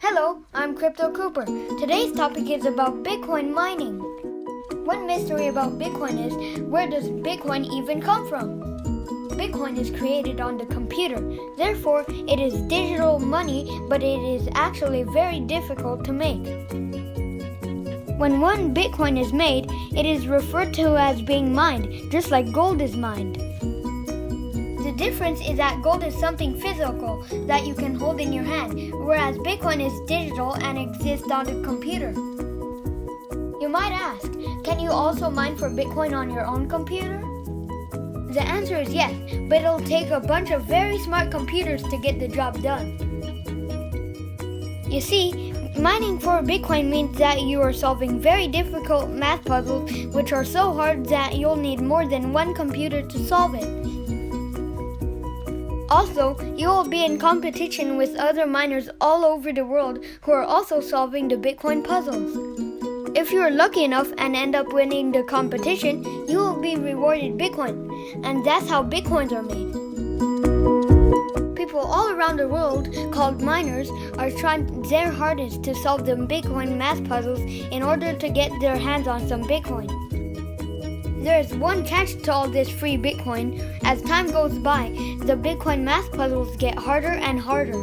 Hello, I'm Crypto Cooper. Today's topic is about Bitcoin mining. One mystery about Bitcoin is, where does Bitcoin even come from? Bitcoin is created on the computer. Therefore, it is digital money, but it is actually very difficult to make. When one Bitcoin is made, it is referred to as being mined, just like gold is mined. The difference is that gold is something physical that you can hold in your hand, whereas Bitcoin is digital and exists on the computer. You might ask, can you also mine for Bitcoin on your own computer? The answer is yes, but it'll take a bunch of very smart computers to get the job done. You see, mining for Bitcoin means that you are solving very difficult math puzzles which are so hard that you'll need more than one computer to solve it. Also, you will be in competition with other miners all over the world who are also solving the Bitcoin puzzles. If you are lucky enough and end up winning the competition, you will be rewarded Bitcoin, and that's how Bitcoins are made. People all around the world, called miners, are trying their hardest to solve the Bitcoin math puzzles in order to get their hands on some Bitcoin. There is one catch to all this free Bitcoin. As time goes by, the Bitcoin math puzzles get harder and harder.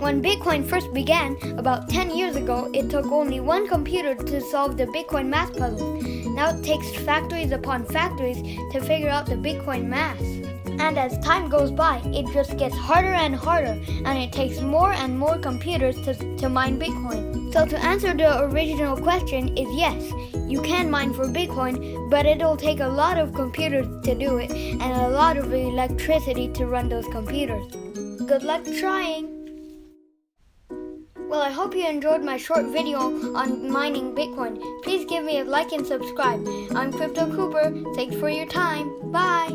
When Bitcoin first began, about 10 years ago, it took only one computer to solve the Bitcoin math puzzles. Now it takes factories upon factories to figure out the Bitcoin math. And as time goes by, it just gets harder and harder, and it takes more and more computers to mine Bitcoin. So to answer the original question is yes, you can mine for Bitcoin, but it'll take a lot of computers to do it, and a lot of electricity to run those computers. Good luck trying! Well, I hope you enjoyed my short video on mining Bitcoin. Please give me a like and subscribe. I'm Crypto Cooper. Thanks for your time. Bye!